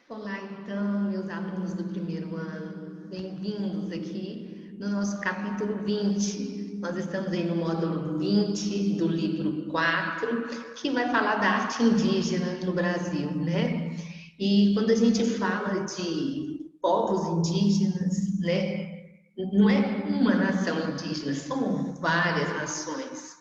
Olá, então, meus alunos do primeiro ano, bem-vindos aqui no nosso capítulo 20. Nós estamos aí no módulo 20 do livro 4, que vai falar da arte indígena no Brasil, né? E quando a gente fala de povos indígenas, né, não é uma nação indígena, são várias nações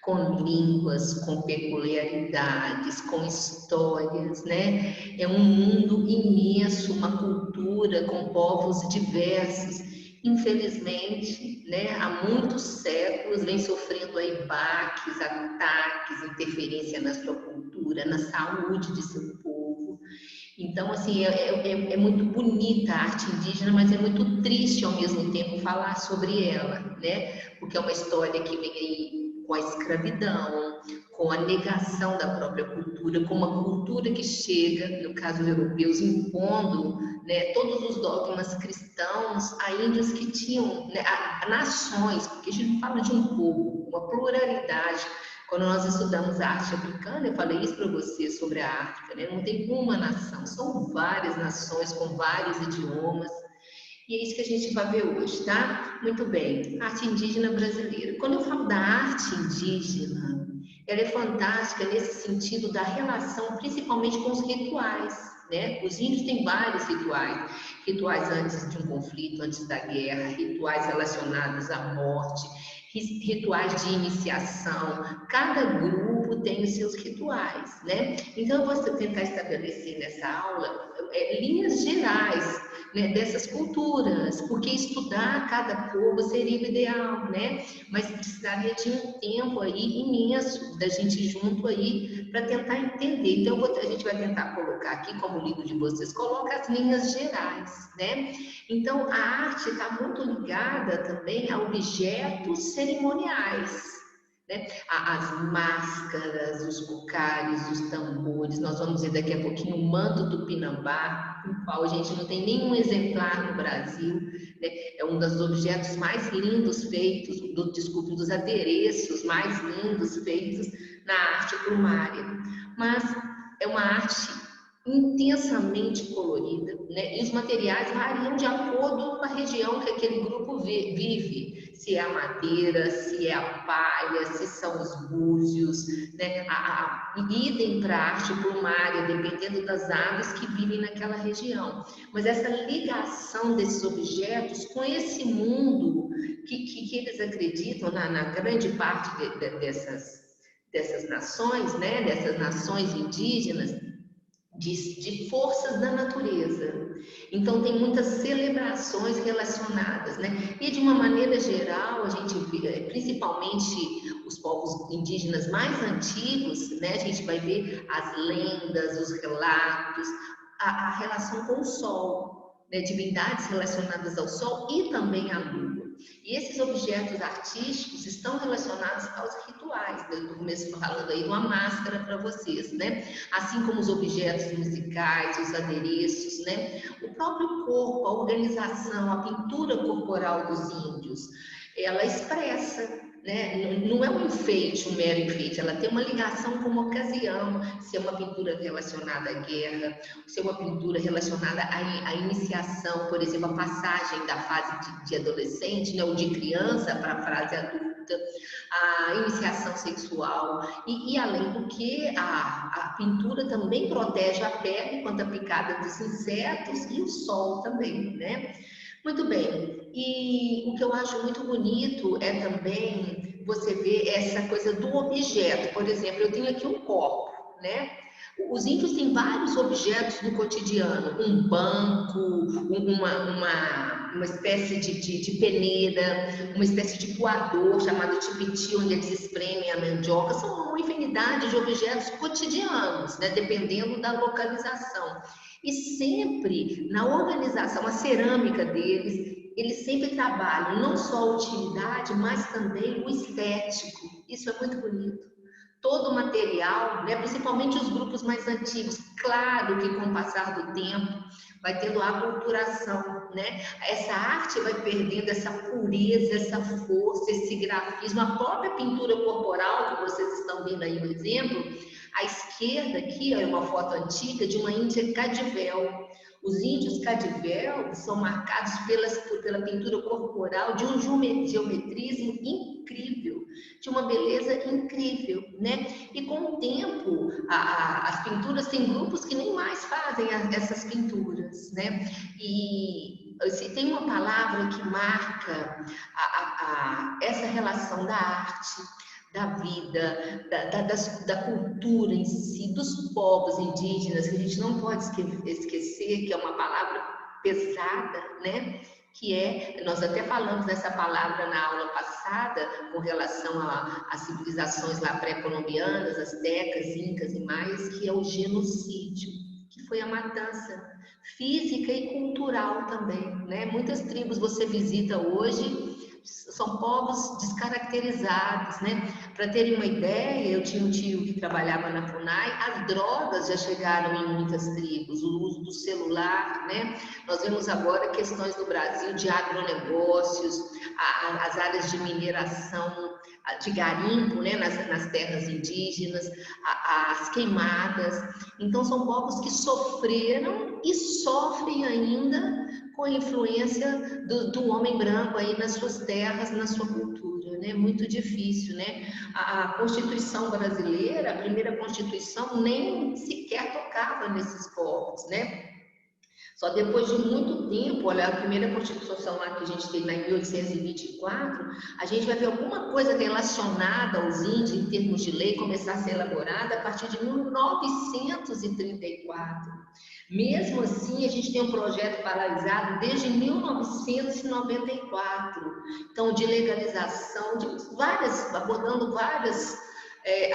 com línguas, com peculiaridades, com histórias, né? É um mundo imenso, uma cultura com povos diversos. Infelizmente, né, há muitos séculos vem sofrendo aí baques, ataques, interferência na sua cultura, na saúde de seu povo. Então, assim, é muito bonita a arte indígena, mas é muito triste ao mesmo tempo falar sobre ela, né? Porque é uma história que vem aí com a escravidão, com a negação da própria cultura, com uma cultura que chega, no caso os europeus, impondo, né, todos os dogmas cristãos a índios que tinham, né, a nações, porque a gente fala de um povo, uma pluralidade. Quando nós estudamos a arte africana, eu falei isso para você sobre a África, né? Não tem uma nação, são várias nações com vários idiomas. E é isso que a gente vai ver hoje, tá? Muito bem. Arte indígena brasileira. Quando eu falo da arte indígena, ela é fantástica nesse sentido da relação, principalmente com os rituais, né? Os índios têm vários rituais. Rituais antes de um conflito, antes da guerra, rituais relacionados à morte, rituais de iniciação. Cada grupo tem os seus rituais, né? Então, eu vou tentar estabelecer nessa aula linhas gerais, né, dessas culturas, porque estudar cada povo seria o ideal, né? Mas precisaria de um tempo aí imenso da gente junto aí para tentar entender. Então, a gente vai tentar colocar aqui, como o livro de vocês coloca, as linhas gerais, né? Então, a arte está muito ligada também a objetos cerimoniais, né? As máscaras, os cocalhos, os tambores. Nós vamos ver daqui a pouquinho o manto tupinambá, o qual a gente não tem nenhum exemplar no Brasil, né? É um dos objetos mais lindos feitos, desculpe, dos adereços mais lindos feitos na arte plumária. Mas é uma arte intensamente colorida, né? E os materiais variam de acordo com a região que aquele grupo vive, se é a madeira, se é a palha, se são os búzios, né? Idem para a arte plumária, dependendo das aves que vivem naquela região. Mas essa ligação desses objetos com esse mundo que eles acreditam na grande parte dessas nações, né? Dessas nações indígenas, de forças da natureza. Então, tem muitas celebrações relacionadas, né? E de uma maneira geral, a gente vê, principalmente os povos indígenas mais antigos, né? A gente vai ver as lendas, os relatos, a relação com o sol, né? Divindades relacionadas ao sol e também à lua. E esses objetos artísticos estão relacionados aos rituais. Eu começo falando aí de uma máscara para vocês, né? Assim como os objetos musicais, os adereços, né? O próprio corpo, a organização, a pintura corporal dos índios, ela expressa, né? Não é um enfeite, um mero enfeite, ela tem uma ligação com uma ocasião, se é uma pintura relacionada à guerra, se é uma pintura relacionada à iniciação, por exemplo, a passagem da fase de adolescente, né? Ou de criança para a fase adulta, a iniciação sexual, e além do que a pintura também protege a pele contra a picada dos insetos e o sol também, né? Muito bem, e o que eu acho muito bonito é também você ver essa coisa do objeto. Por exemplo, eu tenho aqui um copo, né? Os índios têm vários objetos do cotidiano, um banco, uma espécie de peneira, uma espécie de coador chamado tipiti, onde eles espremem a mandioca. São uma infinidade de objetos cotidianos, né? Dependendo da localização. E sempre na organização, a cerâmica deles, eles sempre trabalham não só a utilidade, mas também o estético. Isso é muito bonito. Todo o material, né, principalmente os grupos mais antigos, claro que com o passar do tempo vai tendo a aculturação, né? Essa arte vai perdendo essa pureza, essa força, esse grafismo, a própria pintura corporal que vocês estão vendo aí no exemplo, À esquerda aqui, ó, é uma foto antiga de uma índia Cadivel. Os índios Cadivel são marcados pela pintura corporal de um geometrismo incrível, de uma beleza incrível, né? E com o tempo, as pinturas têm grupos que nem mais fazem essas pinturas, né? E se tem uma palavra que marca essa relação da arte, da vida, da cultura em si, dos povos indígenas, que a gente não pode esquecer, que é uma palavra pesada, né? Que nós até falamos dessa palavra na aula passada, com relação às civilizações lá pré-colombianas, astecas, incas e maias, que é o genocídio, que foi a matança física e cultural também, né? Muitas tribos você visita hoje, são povos descaracterizados, né? Para terem uma ideia, eu tinha um tio que trabalhava na FUNAI, as drogas já chegaram em muitas tribos, o uso do celular, né? Nós vemos agora questões no Brasil de agronegócios, as áreas de mineração, de garimpo, né? nas terras indígenas, as queimadas. Então, são povos que sofreram e sofrem ainda com a influência do homem branco aí nas suas terras, na sua cultura, né? Muito difícil, né? A Constituição brasileira, a primeira Constituição, nem sequer tocava nesses povos, né? Só depois de muito tempo, olha, a primeira Constituição lá que a gente teve lá em 1824, a gente vai ver alguma coisa relacionada aos índios em termos de lei começar a ser elaborada a partir de 1934. Mesmo assim, a gente tem um projeto paralisado desde 1994, então de legalização, abordando várias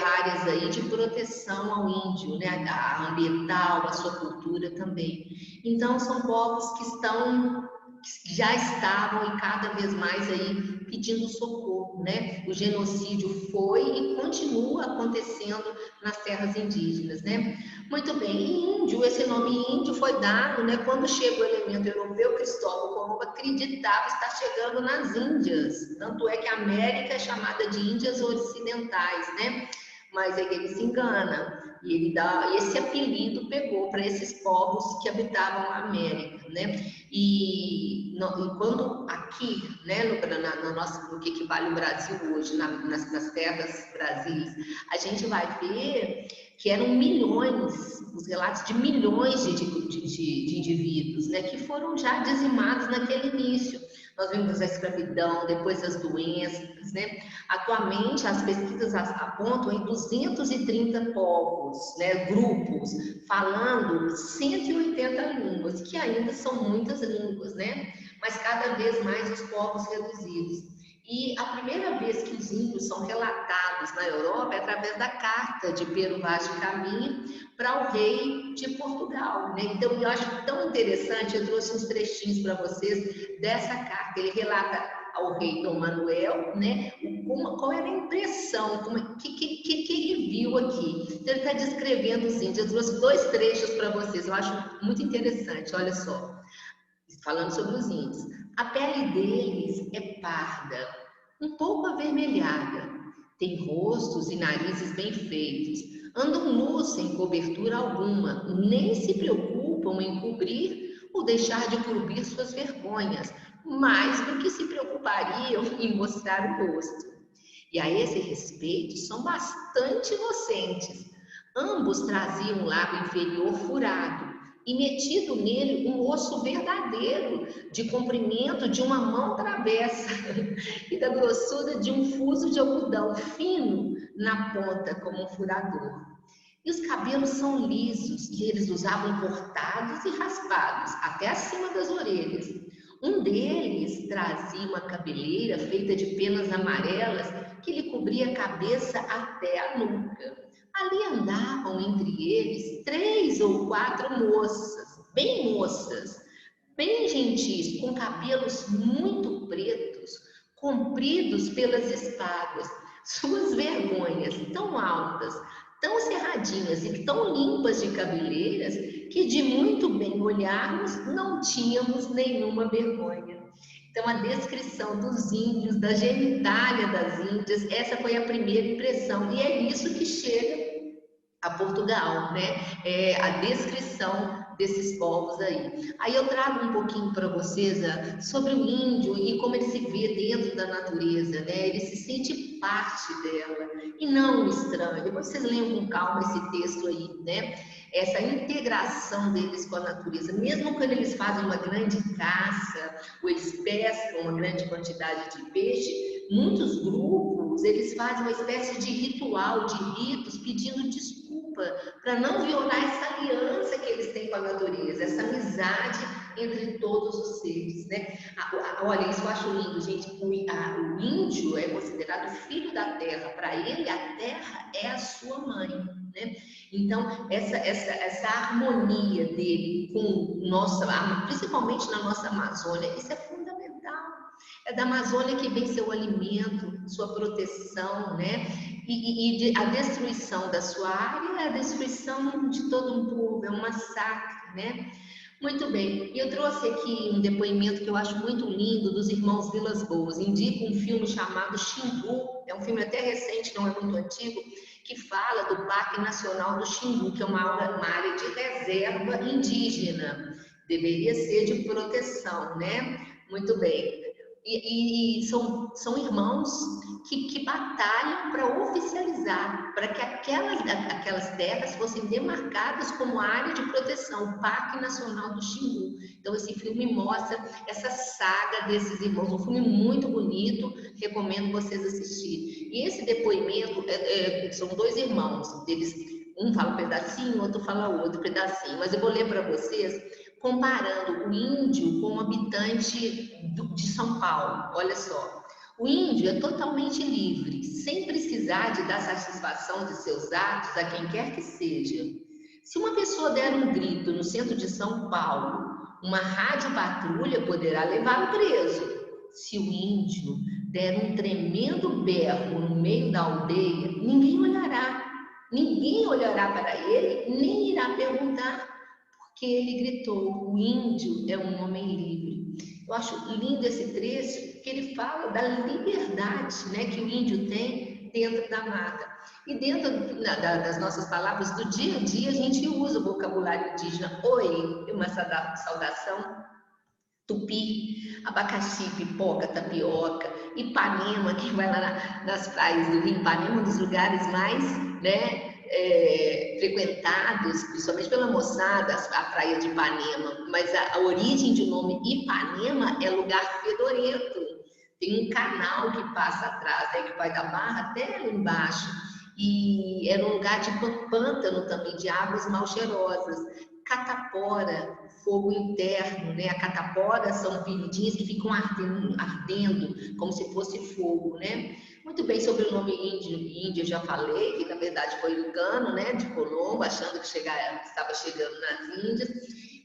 áreas aí de proteção ao índio, né, a ambiental, a sua cultura também. Então, são povos que já estavam e cada vez mais aí pedindo socorro, né? O genocídio foi e continua acontecendo nas terras indígenas, né? Muito bem, índio, esse nome índio foi dado, né? Quando chega o elemento europeu, Cristóvão Colombo acreditava estar chegando nas Índias, tanto é que a América é chamada de Índias Ocidentais, né? Mas aí ele se engana e ele dá esse apelido, pegou para esses povos que habitavam a América, né? E quando aqui, né, no que vale o Brasil hoje, nas terras Brasis, a gente vai ver que eram milhões, os relatos de milhões de indivíduos, né, que foram já dizimados naquele início. Nós vimos a escravidão, depois as doenças, né? Atualmente, as pesquisas apontam em 230 povos, né, grupos, falando 180 línguas, que ainda são muitas línguas, né? Mas cada vez mais os povos reduzidos. E a primeira vez que os índios são relatados na Europa é através da carta de Pero Vaz de Caminha para o rei de Portugal, né? Então, eu acho tão interessante, eu trouxe uns trechinhos para vocês dessa carta. Ele relata ao rei Dom Manuel, né? Qual era a impressão, que ele viu aqui. Então, ele está descrevendo os índios. Eu trouxe 2 trechos para vocês, eu acho muito interessante, olha só. Falando sobre os índios. A pele deles é parda, um pouco avermelhada. Tem rostos e narizes bem feitos. Andam nus sem cobertura alguma. Nem se preocupam em cobrir ou deixar de cobrir suas vergonhas, mais do que se preocupariam em mostrar o rosto. E a esse respeito são bastante inocentes. Ambos traziam um lábio inferior furado e metido nele um osso verdadeiro, de comprimento de uma mão travessa e da grossura de um fuso de algodão fino na ponta, como um furador. E os cabelos são lisos, que eles usavam cortados e raspados, até acima das orelhas. Um deles trazia uma cabeleira feita de penas amarelas que lhe cobria a cabeça até a nuca. Ali andavam entre eles 3 ou 4 moças, bem gentis, com cabelos muito pretos, compridos pelas espáduas. Suas vergonhas tão altas, tão cerradinhas e tão limpas de cabeleiras, que de muito bem olharmos, não tínhamos nenhuma vergonha. Então, a descrição dos índios, da genitália das índias, essa foi a primeira impressão. E é isso que chega a Portugal, né? A descrição desses povos aí. Aí eu trago um pouquinho para vocês sobre o índio e como ele se vê dentro da natureza, né? Ele se sente parte dela e não um estranho. Depois vocês leiam com calma esse texto aí, né? Essa integração deles com a natureza, mesmo quando eles fazem uma grande caça ou eles pescam uma grande quantidade de peixe, muitos grupos eles fazem uma espécie de ritual, de ritos, pedindo desculpa para não violar essa aliança que eles têm com a natureza, essa amizade entre todos os seres, né? Olha, isso eu acho lindo, gente. O índio é considerado filho da terra. Para ele, a terra é a sua mãe, né? Então, essa harmonia dele com nossa, principalmente na nossa Amazônia, isso é fundamental. É da Amazônia que vem seu alimento, sua proteção, né? A destruição da sua área é a destruição de todo um povo, é um massacre, né? Muito bem, e eu trouxe aqui um depoimento que eu acho muito lindo dos irmãos Vilas Boas. Indico um filme chamado Xingu, é um filme até recente, não é muito antigo, que fala do Parque Nacional do Xingu, que é uma área de reserva indígena, deveria ser de proteção, né? Muito bem. E são irmãos que batalham para oficializar, para que aquelas terras fossem demarcadas como área de proteção, o Parque Nacional do Xingu. Então, esse filme mostra essa saga desses irmãos, um filme muito bonito, recomendo vocês assistirem. E esse depoimento, são dois irmãos, um fala um pedacinho, o outro fala outro pedacinho, mas eu vou ler para vocês comparando o índio com o habitante de São Paulo. Olha só, o índio é totalmente livre, sem precisar de dar satisfação de seus atos a quem quer que seja. Se uma pessoa der um grito no centro de São Paulo, uma rádio patrulha poderá levá-lo preso. Se o índio der um tremendo berro no meio da aldeia, ninguém olhará. Ninguém olhará para ele, nem irá perguntar que ele gritou: o índio é um homem livre. Eu acho lindo esse trecho, porque ele fala da liberdade, né, que o índio tem dentro da mata. E dentro das nossas palavras do dia a dia, a gente usa o vocabulário indígena. Oi, uma saudação tupi, abacaxi, pipoca, tapioca, Ipanema, que vai lá nas praias do Rio. Ipanema, um dos lugares mais, né, frequentados, principalmente pela moçada, a praia de Ipanema. Mas a origem do nome Ipanema é lugar fedorento. Tem um canal que passa atrás, né, que vai da Barra até lá embaixo. E era um lugar de pântano também, de águas mal cheirosas. Catapora, fogo interno, né? A catapora são feridinhas que ficam ardendo como se fosse fogo, né? Muito bem, sobre o nome índio eu já falei, que na verdade foi Lucano, né? De Colombo, achando que estava chegando nas Índias.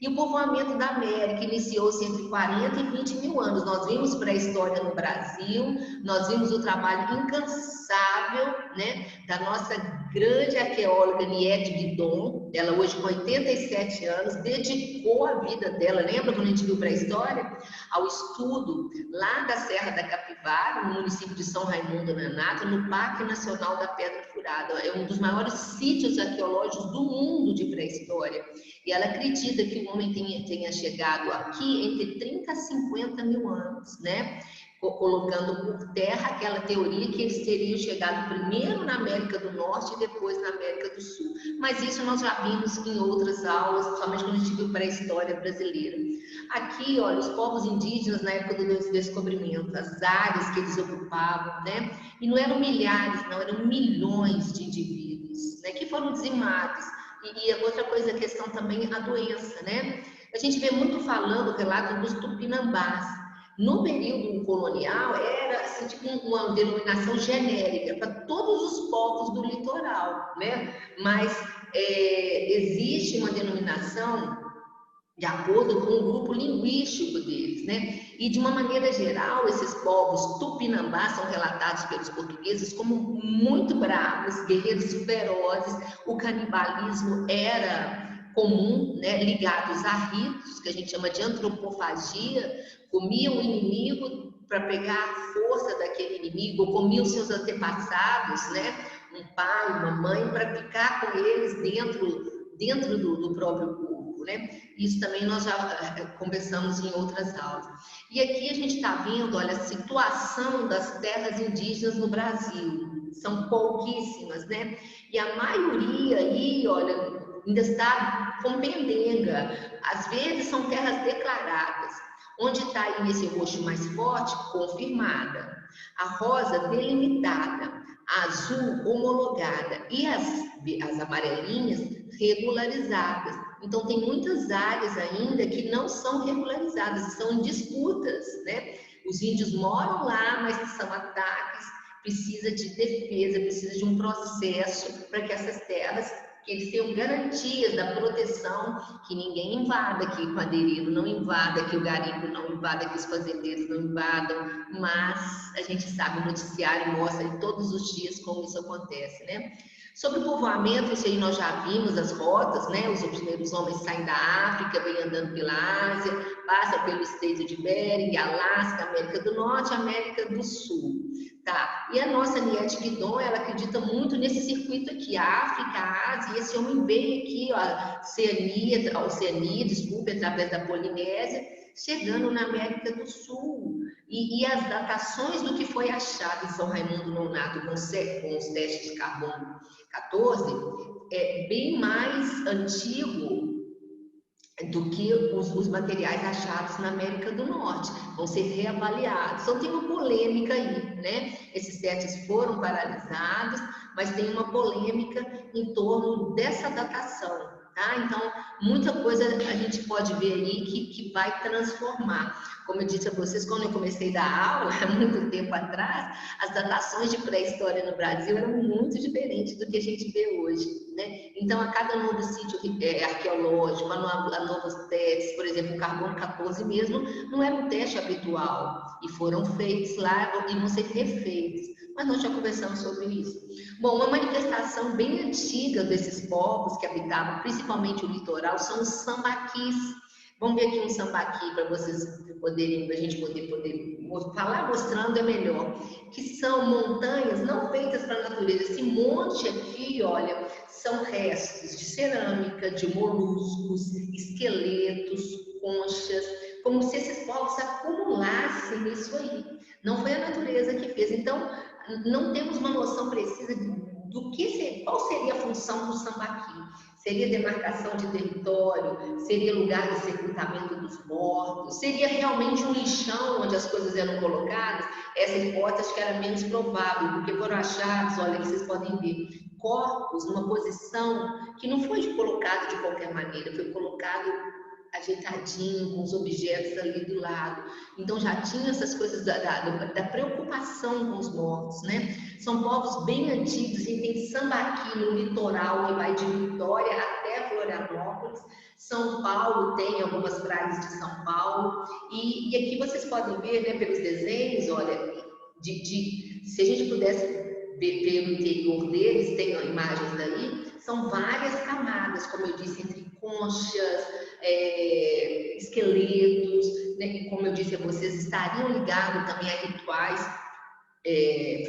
E o povoamento da América iniciou-se entre 40 e 20 mil anos. Nós vimos pré-história no Brasil, nós vimos o trabalho incansável, né, da nossa grande arqueóloga Niete Guidon. Ela hoje com 87 anos, dedicou a vida dela, lembra quando a gente viu pré-história? Ao estudo lá da Serra da Capivara, no município de São Raimundo Nonato, no Parque Nacional da Pedra Furada. É um dos maiores sítios arqueológicos do mundo de pré-história. E ela acredita que o homem tenha chegado aqui entre 30 a 50 mil anos, né? Colocando por terra aquela teoria que eles teriam chegado primeiro na América do Norte e depois na América do Sul. Mas isso nós já vimos em outras aulas, principalmente quando a gente viu pré-história brasileira. Aqui, olha, os povos indígenas na época do descobrimento, as áreas que eles ocupavam, né? E não eram milhares, não, eram milhões de indivíduos, né? Que foram dizimados. E outra coisa, a questão também é a doença, né? A gente vê muito falando o relato dos tupinambás. No período colonial, era assim, tipo uma denominação genérica para todos os povos do litoral, né? Mas existe uma denominação de acordo com o grupo linguístico deles, né? E de uma maneira geral, esses povos tupinambás são relatados pelos portugueses como muito bravos, guerreiros ferozes. O canibalismo era comum, né? Ligados a ritos, que a gente chama de antropofagia, comiam o inimigo para pegar a força daquele inimigo, ou comiam seus antepassados, né? um pai, uma mãe, para ficar com eles dentro do próprio corpo, né? Isso também nós já conversamos em outras aulas. E aqui a gente está vendo, olha, a situação das terras indígenas no Brasil. São pouquíssimas, né? E a maioria aí, olha, ainda está com pendenga. Às vezes são terras declaradas. Onde está aí nesse roxo mais forte, confirmada. A rosa, delimitada. A azul, homologada. E as amarelinhas, regularizadas. Então, tem muitas áreas ainda que não são regularizadas, são disputas, né? Os índios moram lá, mas são ataques, precisa de defesa, precisa de um processo para que essas terras, que eles tenham garantias da proteção, que ninguém invada, que o madeireiro não invada, que o garimpo não invada, que os fazendeiros não invadam, mas a gente sabe, o noticiário mostra todos os dias como isso acontece, né? Sobre o povoamento, isso aí nós já vimos as rotas, né? Os primeiros homens saem da África, vêm andando pela Ásia, passam pelo Estreito de Bering, Alasca, América do Norte, América do Sul. Tá? E a nossa Niete Guidon, ela acredita muito nesse circuito aqui, a África, a Ásia, e esse homem veio aqui, ó, a Oceania, desculpe, através da Polinésia, chegando na América do Sul. E as datações do que foi achado em São Raimundo Nonato com os testes de carbono 14 é bem mais antigo do que os materiais achados na América do Norte, vão ser reavaliados. Então tem uma polêmica aí, né? Esses testes foram paralisados, mas tem uma polêmica em torno dessa datação, tá? Então, muita coisa a gente pode ver aí que vai transformar. Como eu disse a vocês, quando eu comecei a dar aula, há muito tempo atrás, as datações de pré-história no Brasil eram muito diferentes do que a gente vê hoje, né? Então, a cada novo sítio arqueológico, a novos testes, por exemplo, o carbono 14 mesmo, não era um teste habitual, e foram feitos lá e vão ser refeitos. Mas nós já conversamos sobre isso. Bom, uma manifestação bem antiga desses povos que habitavam principalmente o litoral são os sambaquis. Vamos ver aqui um sambaqui para vocês poderem, para a gente poder falar mostrando é melhor. Que são montanhas não feitas para a natureza. Esse monte aqui, olha, são restos de cerâmica, de moluscos, esqueletos, conchas, como se esses povos acumulassem isso aí. Não foi a natureza que fez. Então, não temos uma noção precisa qual seria a função do sambaqui. Seria demarcação de território? Seria lugar de sepultamento dos mortos? Seria realmente um lixão onde as coisas eram colocadas? Essa hipótese acho que era menos provável, porque foram achados, olha, vocês podem ver, corpos numa posição que não foi colocado de qualquer maneira, foi colocado ajeitadinho, com os objetos ali do lado. Então já tinha essas coisas da preocupação com os mortos, né? São povos bem antigos, e tem Sambaqui no litoral, que vai de Vitória até Florianópolis. São Paulo tem algumas praias de São Paulo. E aqui vocês podem ver, né, pelos desenhos, olha, se a gente pudesse ver o interior deles, tem imagens daí, são várias camadas, como eu disse, entre conchas, esqueletos, né, que, como eu disse a vocês, estariam ligados também a rituais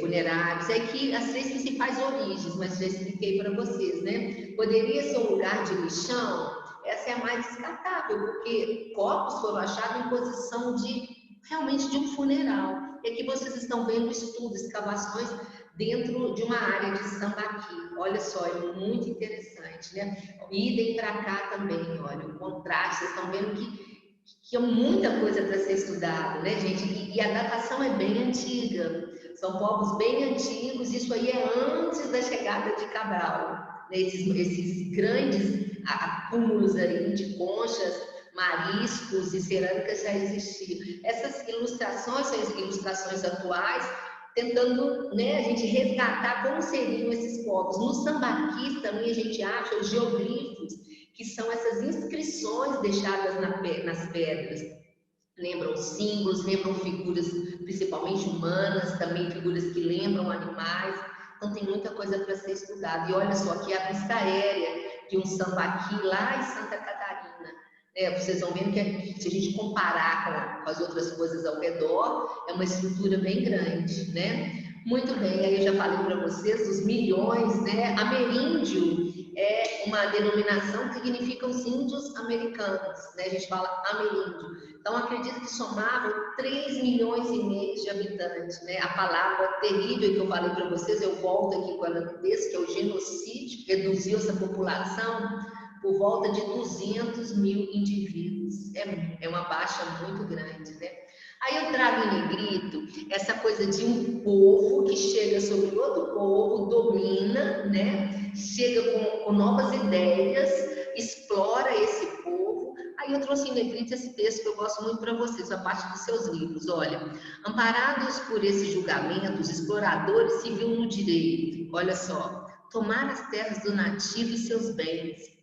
funerários. É que as três principais origens, mas já expliquei para vocês, né? Poderia ser um lugar de lixão? Essa é a mais descartável, porque corpos foram achados em posição realmente de um funeral. E aqui vocês estão vendo estudos, escavações dentro de uma área de Sambaqui. Olha só, é muito interessante, né? Idem para cá também, olha, o contraste, vocês estão vendo que é muita coisa para ser estudado, né, gente? E a datação é bem antiga, são povos bem antigos, isso aí é antes da chegada de Cabral, né? Esses grandes acúmulos aí de conchas, mariscos e cerâmicas já existiam. Essas ilustrações são as ilustrações atuais, tentando, né, a gente resgatar como seriam esses povos. No Sambaquis também a gente acha os geoglifos, que são essas inscrições deixadas nas pedras. Lembram símbolos, lembram figuras principalmente humanas, também figuras que lembram animais. Então tem muita coisa para ser estudada. E olha só, aqui a vista aérea de um sambaqui lá em Santa Catarina. Vocês vão vendo que se a gente comparar com as outras coisas ao redor, é uma estrutura bem grande, né? Muito bem, aí eu já falei para vocês dos milhões, né? Ameríndio é uma denominação que significa os índios americanos, né? A gente fala ameríndio. Então, acredito que somavam 3 milhões e meio de habitantes, né? A palavra terrível que eu falei para vocês, eu volto aqui com ela no texto, que é o genocídio, reduziu essa população por volta de 200 mil indivíduos. É uma baixa muito grande, né? Aí eu trago em negrito essa coisa de um povo que chega sobre outro povo, domina, né? Chega com novas ideias, explora esse povo. Aí eu trouxe em negrito esse texto que eu gosto muito para vocês, a parte dos seus livros. Olha, amparados por esses julgamentos, exploradores se viam no direito, olha só, tomar as terras do nativo e seus bens.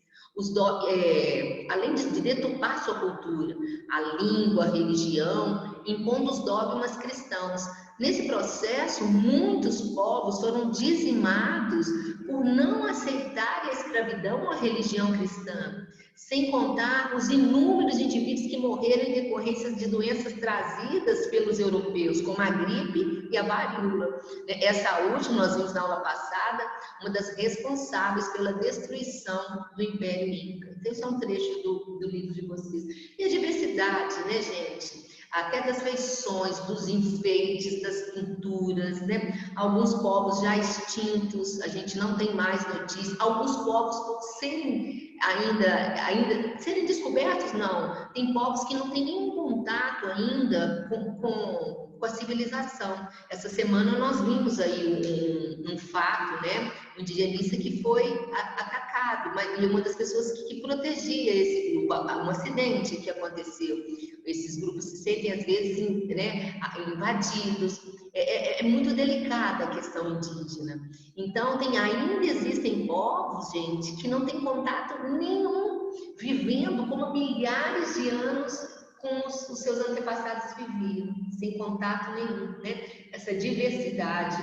Além de deturpar sua cultura, a língua, a religião, impondo os dogmas cristãos. Nesse processo, muitos povos foram dizimados por não aceitarem a escravidão ou a religião cristã, sem contar os inúmeros indivíduos que morreram em decorrência de doenças trazidas pelos europeus, como a gripe e a varíola. Essa última, nós vimos na aula passada, uma das responsáveis pela destruição do Império Inca. Então, esse é um trecho do livro de vocês. E a diversidade, né, gente? Até das feições, dos enfeites, das pinturas, né? Alguns povos já extintos, a gente não tem mais notícias. Alguns povos, por serem ainda serem descobertos, não. Tem povos que não têm nenhum contato ainda com a civilização. Essa semana nós vimos aí um fato, né? Um indigenista que foi atacado, mas uma das pessoas que protegia esse grupo, um acidente que aconteceu. Esses grupos se sentem, às vezes, né, invadidos. É muito delicada a questão indígena. Então, ainda existem povos, gente, que não têm contato nenhum, vivendo como milhares de anos com os seus antepassados viviam, sem contato nenhum, né? Essa diversidade.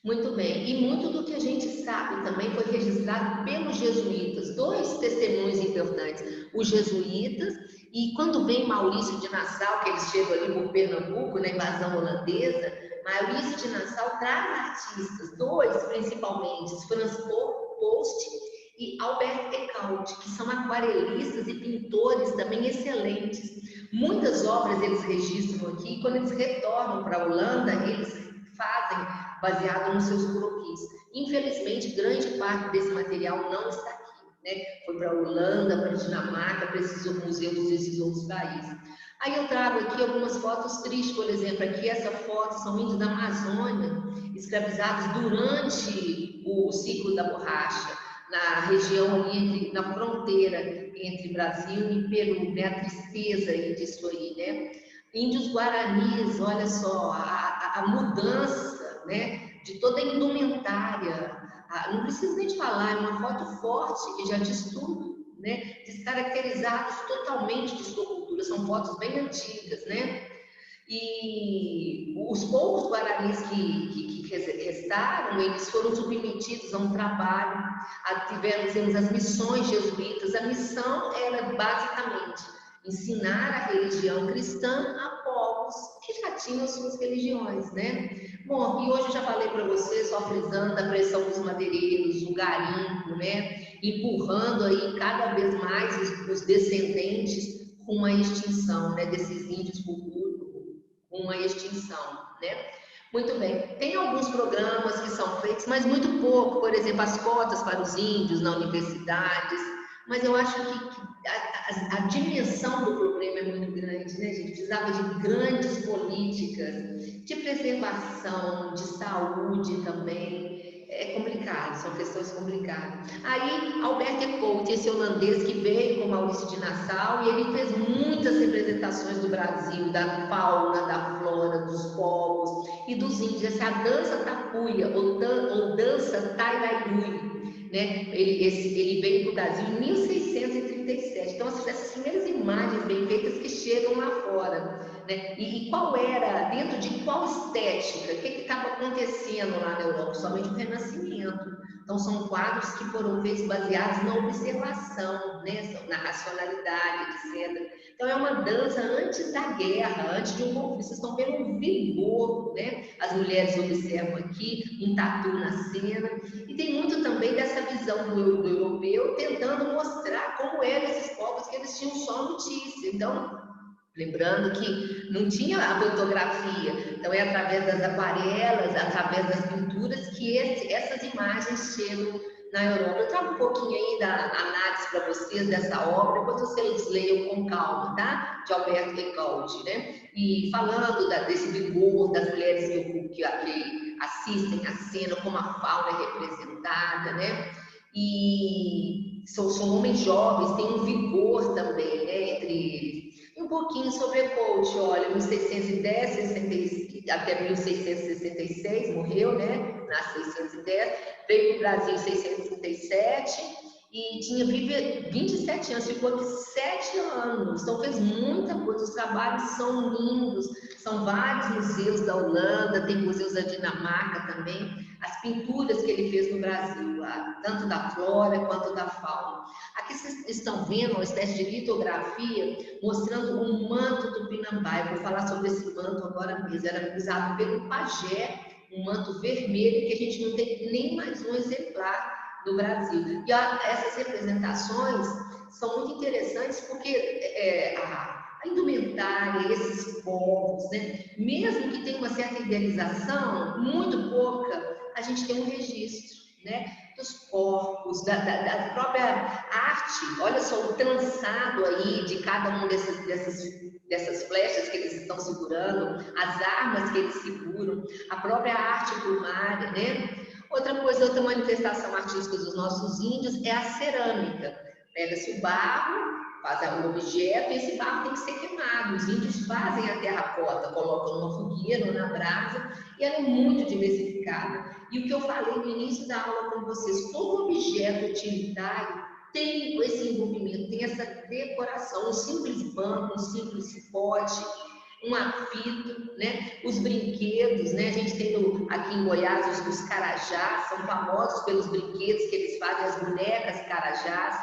Muito bem, e muito do que a gente sabe também foi registrado pelos jesuítas, dois testemunhos importantes, os jesuítas, e quando vem Maurício de Nassau, que eles chegam ali por Pernambuco, na invasão holandesa, Maurício de Nassau traz artistas, dois principalmente, Franz Post e Albert Ecault, que são aquarelistas e pintores também excelentes. Muitas obras eles registram aqui, e quando eles retornam para a Holanda, eles fazem baseado nos seus croquis. Infelizmente, grande parte desse material não está aqui, né? Foi para a Holanda, para a Dinamarca, para esses museus desses outros países. Aí eu trago aqui algumas fotos tristes, por exemplo, aqui essa foto são índios da Amazônia, escravizados durante o ciclo da borracha, na região ali, na fronteira entre Brasil e Peru, né? A tristeza disso aí, né? Índios guaranis, olha só, a mudança, né, de toda a indumentária. Não preciso nem te falar, é uma foto forte que já diz tudo, né? Descaracterizados totalmente de sua cultura, são fotos bem antigas, né? E os poucos guaranis que restaram, eles foram submetidos a um trabalho, tivemos as missões jesuítas. A missão era basicamente ensinar a religião cristã a povos que já tinham suas religiões, né? Bom, e hoje eu já falei para vocês, só frisando a pressão dos madeireiros, o garimpo, né? Empurrando aí cada vez mais os descendentes com uma extinção, né? Desses índios futuros, com uma extinção, né? Muito bem, tem alguns programas que são feitos, mas muito pouco, por exemplo, as cotas para os índios na universidades, mas eu acho que a dimensão do problema é muito grande, né, gente? Precisava de grandes políticas de preservação, de saúde também. É complicado, são questões complicadas. Aí, Albert Ecault, esse holandês que veio com Maurício de Nassau, e ele fez muitas representações do Brasil, da fauna, da flora, dos povos e dos índios. Essa é a dança tapuia, ou dança tairaiui. Né? Ele veio para o Brasil em 1637. Então, essas primeiras imagens bem feitas que chegam lá fora. né? E qual era, dentro de qual estética, o que estava acontecendo lá na Europa? Somente o Renascimento. Então, são quadros que foram feitos baseados na observação, né? Na racionalidade, etc. Então, é uma dança antes da guerra, antes de um conflito. Vocês estão vendo um vigor, né? As mulheres observam aqui, um tatu na cena. E tem muito também dessa visão do europeu tentando mostrar como eram esses povos que eles tinham só notícia. Então, lembrando que não tinha a fotografia, então é através das aquarelas, através das pinturas que essas imagens chegam na Europa. Eu trago um pouquinho aí da análise para vocês dessa obra, depois vocês leiam com calma, tá? De Alberto Ecaute, né? E falando desse vigor das mulheres que assistem a cena, como a fauna é representada, né? E são homens jovens, tem um vigor também, né, entre eles. E um pouquinho sobre Ecaute, olha, 1610, 66, até 1666, morreu, né, nasceu em 610, veio para o Brasil em 637 e tinha 27 anos, ficou aqui 7 anos, então fez muita coisa, os trabalhos são lindos, são vários museus da Holanda, tem museus da Dinamarca também, as pinturas que ele fez no Brasil, lá, tanto da flora quanto da fauna. Aqui vocês estão vendo uma espécie de litografia mostrando um manto tupinambá. Eu vou falar sobre esse manto agora mesmo, era usado pelo pajé, um manto vermelho que a gente não tem nem mais um exemplar no Brasil. E essas representações são muito interessantes porque a indumentária, esses povos, né, mesmo que tenha uma certa idealização, muito pouca, a gente tem um registro, né, dos corpos, da própria arte. Olha só o trançado aí de cada um dessas flechas que eles estão segurando, as armas que eles seguram, a própria arte plumária, né? Outra coisa, outra manifestação artística dos nossos índios é a cerâmica. Pega-se o barro, faz o objeto e esse barro tem que ser queimado. Os índios fazem a terracota, colocam numa fogueira ou na brasa e ela é muito diversificada. E o que eu falei no início da aula com vocês, todo objeto utilitário tem esse envolvimento, tem essa decoração, um simples banco, um simples pote, um apito, né? Os brinquedos, né? A gente tem aqui em Goiás os carajás, são famosos pelos brinquedos que eles fazem, as bonecas carajás.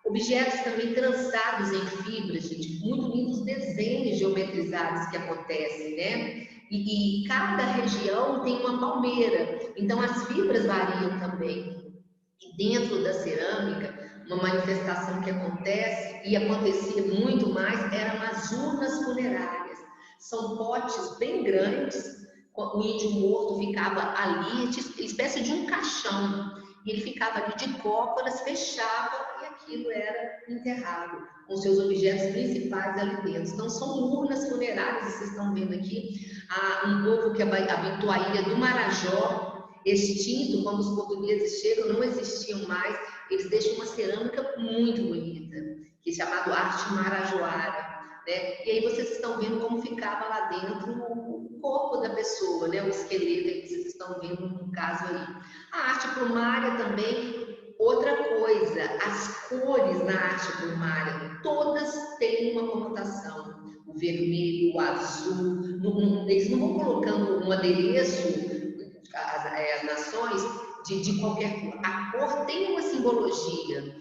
Objetos também trançados em fibras, gente, muito lindos desenhos geometrizados que acontecem, né? E cada região tem uma palmeira, então as fibras variam também. E dentro da cerâmica, uma manifestação que acontece, e acontecia muito mais, eram as urnas funerárias. São potes bem grandes, o índio morto ficava ali, espécie de um caixão, e ele ficava ali de cócoras, fechava, e aquilo era enterrado, com seus objetos principais ali dentro. Então, são urnas funerárias, vocês estão vendo aqui, um povo que habitou a ilha do Marajó, extinto, quando os portugueses chegam, não existiam mais, eles deixam uma cerâmica muito bonita, que é chamada arte marajoara, né? E aí vocês estão vendo como ficava lá dentro o corpo da pessoa, né? O esqueleto que vocês estão vendo no caso aí. A arte plumária também, outra coisa, as cores na arte plumária, todas têm uma conotação. O vermelho, o azul, eles não vão colocando um adereço, as nações, de qualquer cor. A cor tem uma simbologia,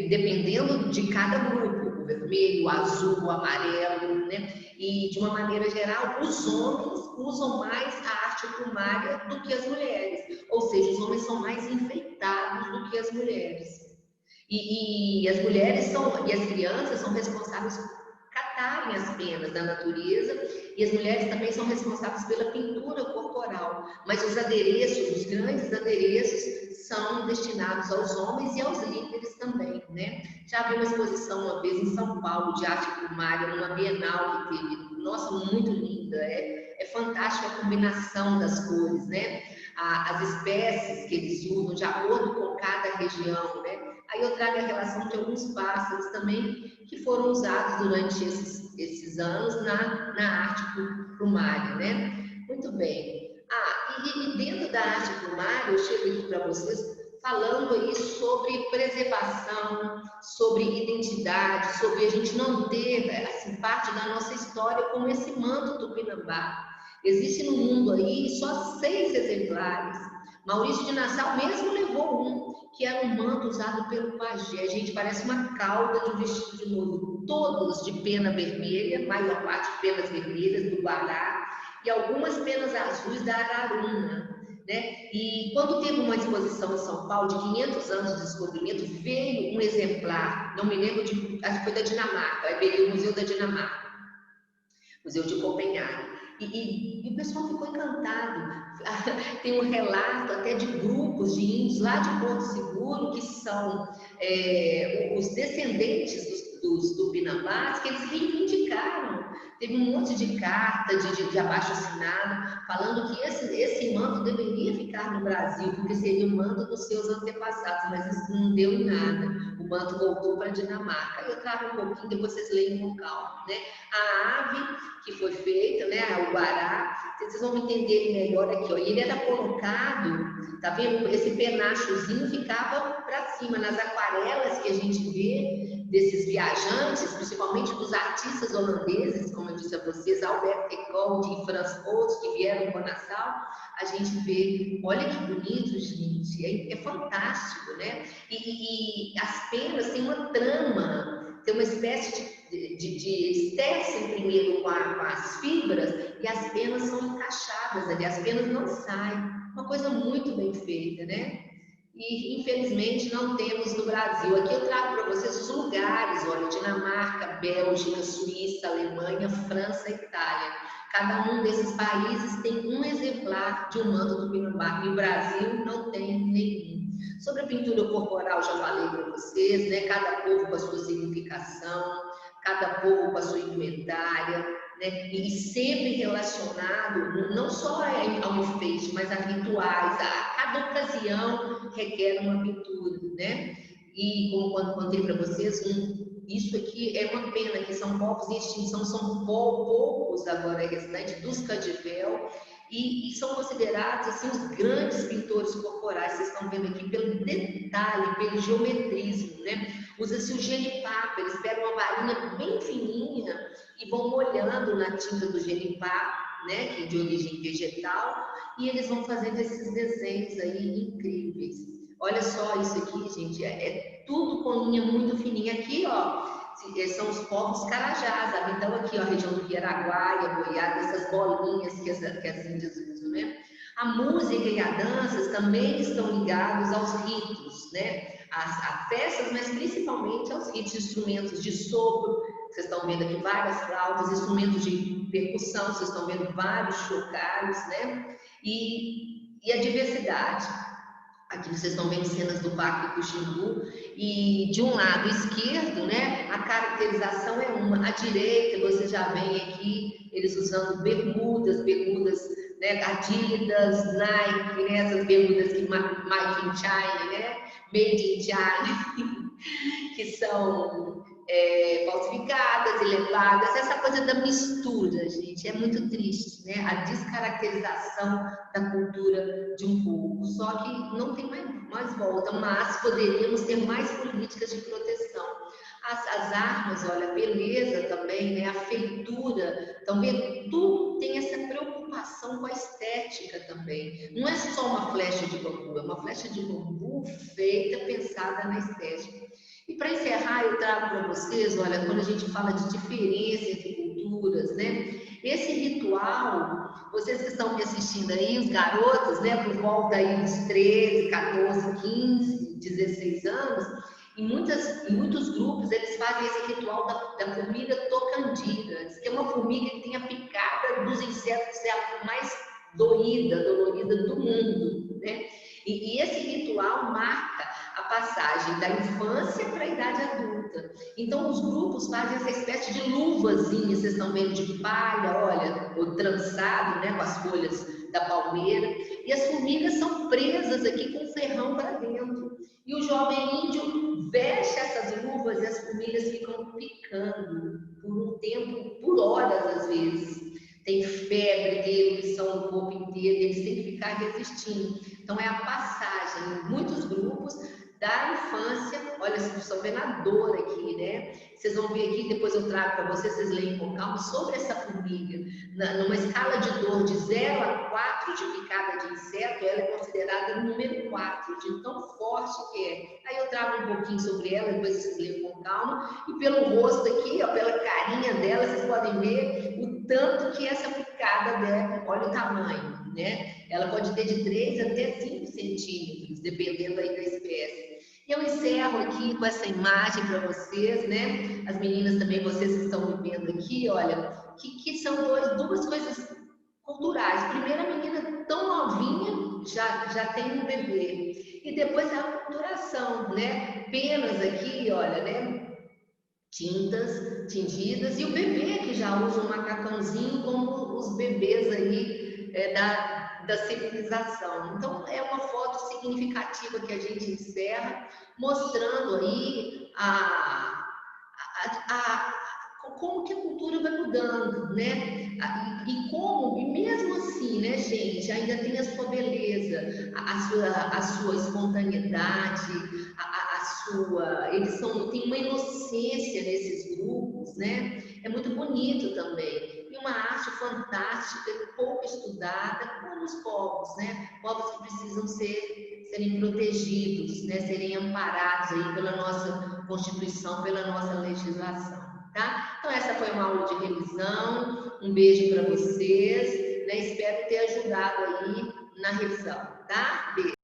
dependendo de cada grupo, o vermelho, o azul, o amarelo, né? E de uma maneira geral, os homens usam mais a arte plumária do que as mulheres, ou seja, os homens são mais enfeitados do que as mulheres. E as mulheres e as crianças são responsáveis por catarem as penas da natureza, e as mulheres também são responsáveis pela pintura corporal, mas os adereços, os grandes adereços, são destinados aos homens e aos líderes também, né? Já vi uma exposição uma vez em São Paulo de arte plumária, numa Bienal que teve, nossa, muito linda, é fantástica a combinação das cores, né? As espécies que eles usam de acordo com cada região, né? Aí eu trago a relação de alguns pássaros também que foram usados durante esses anos na arte plumária, né? Muito bem. E dentro da arte plumária, eu chego aqui para vocês falando aí sobre preservação, sobre identidade, sobre a gente não ter assim, parte da nossa história como esse manto tupinambá. Existe no mundo aí só 6 exemplares. Maurício de Nassau mesmo levou um, que era um manto usado pelo pajé. Gente, parece uma cauda de um vestido de noivo. Todos de pena vermelha, maior parte de penas vermelhas, do Guará, e algumas penas azuis da Araruna. Né? E quando teve uma exposição em São Paulo de 500 anos de descobrimento, veio um exemplar, não me lembro, acho que foi da Dinamarca, veio o Museu da Dinamarca, Museu de Copenhague. E o pessoal ficou encantado. Tem um relato até de grupos de índios lá de Porto Seguro, que são os descendentes dos tupinambás, que eles reivindicaram. Teve um monte de carta de abaixo-assinado falando que esse manto deveria ficar no Brasil, porque seria o manto dos seus antepassados, mas isso não deu em nada. O manto voltou para a Dinamarca. Eu trago um pouquinho, depois vocês leem o local. Né? A ave que foi feita, né, o Guará, vocês vão entender melhor aqui, ó. Ele era colocado, tá vendo? Esse penachozinho ficava para cima, nas aquarelas que a gente vê desses viajantes, principalmente dos artistas holandeses, como eu disse a vocês, Albert Ecold e Frans Hals, que vieram com Nassau, a gente vê, olha que bonito, gente, é fantástico, né? E as penas têm uma trama, tem uma espécie de tecem primeiro com as fibras e as penas são encaixadas ali, as penas não saem. Uma coisa muito bem feita, né? E infelizmente não temos no Brasil. Aqui eu trago para vocês os lugares, olha, Dinamarca, Bélgica, Suíça, Alemanha, França, Itália. Cada um desses países tem um exemplar de um manto tupinambá e o Brasil não tem nenhum. Sobre a pintura corporal, já falei para vocês, né? Cada povo com a sua significação, cada povo com a sua indumentária, né? E sempre relacionado não só ao enfeite, mas a rituais. A cada ocasião requer uma pintura, né? E como quando contei para vocês, isso aqui é uma pena, que são povos em extinção, são poucos agora restantes dos Cadivel, e são considerados assim os grandes pintores corporais. Vocês estão vendo aqui pelo detalhe, pelo geometrismo, né? Usa-se o genipapo, eles pegam uma varinha bem fininha e vão molhando na tinta do genipá, né, que é de origem vegetal, e eles vão fazendo esses desenhos aí incríveis. Olha só isso aqui, gente, é tudo com linha muito fininha. Aqui, ó, são os povos carajás, sabe? Então aqui, ó, a região do Piaraguaia, Goiás, essas bolinhas que as índias usam, né? A música e a dança também estão ligados aos ritos, né? A festas, mas principalmente aos ritos, instrumentos de sopro. Vocês estão vendo aqui várias flautas, instrumentos de percussão, vocês estão vendo vários chocalhos, né? E a diversidade. Aqui vocês estão vendo cenas do Parque Cuximbu, e de um lado esquerdo, né, a caracterização é uma. À direita, você já vem aqui, eles usando bermudas, né, Adidas, Nike, né, essas bermudas que Made in China, né, Made in China, que são falsificadas e levadas, essa coisa da mistura, gente, é muito triste, né? A descaracterização da cultura de um povo. Só que não tem mais volta, mas poderíamos ter mais políticas de proteção. As armas, olha, a beleza também, né? A feitura, também, tudo tem essa preocupação com a estética também. Não é só uma flecha de bambu, é uma flecha de bambu feita, pensada na estética. E para encerrar, eu trago para vocês, olha, quando a gente fala de diferença entre culturas, né? Esse ritual, vocês que estão me assistindo aí, os garotos, né, por volta aí dos 13, 14, 15, 16 anos, em muitos grupos, eles fazem esse ritual da formiga tocandira, que é uma formiga que tem a picada dos insetos, é a mais dolorida do mundo, né? E esse ritual marca a passagem da infância para a idade adulta. Então, os grupos fazem essa espécie de luvazinha, vocês estão vendo, de palha, olha, o trançado, né, com as folhas da palmeira, e as formigas são presas aqui com ferrão para dentro. E o jovem índio veste essas luvas e as formigas ficam picando por um tempo, por horas às vezes. tem febre, tem erupção no corpo inteiro, eles têm que ficar resistindo. Então, é a passagem em muitos grupos da infância. Olha, vocês estão vendo a dor aqui, né? Vocês vão ver aqui, depois eu trago para vocês, vocês leem com calma sobre essa formiga. Numa escala de dor de 0 a 4 de picada de inseto, ela é considerada número 4, de tão forte que é. Aí eu trago um pouquinho sobre ela, depois vocês leem com calma. E pelo rosto aqui, ó, pela carinha dela, vocês podem ver o tanto que essa picada dela, olha o tamanho, né? Ela pode ter de 3 até 5 centímetros, dependendo aí da espécie. E eu encerro aqui com essa imagem para vocês, né? As meninas também, vocês que estão me vendo aqui, olha, que são duas coisas culturais. Primeiro, a menina tão novinha já tem um bebê. E depois a aculturação, né? Penas aqui, olha, né? Tingidas, e o bebê que já usa um macacãozinho como os bebês aí da civilização. Então, é uma foto significativa que a gente encerra, mostrando aí como que a cultura vai mudando, né? E mesmo assim, né, gente, ainda tem a sua beleza, a sua espontaneidade, tem uma inocência nesses grupos, né? É muito bonito também. E uma arte fantástica e pouco estudada, como os povos, né? Povos que precisam serem protegidos, né? Serem amparados aí pela nossa Constituição, pela nossa legislação, tá? Então, essa foi uma aula de revisão. Um beijo para vocês, né? Espero ter ajudado aí na revisão, tá? Beijo.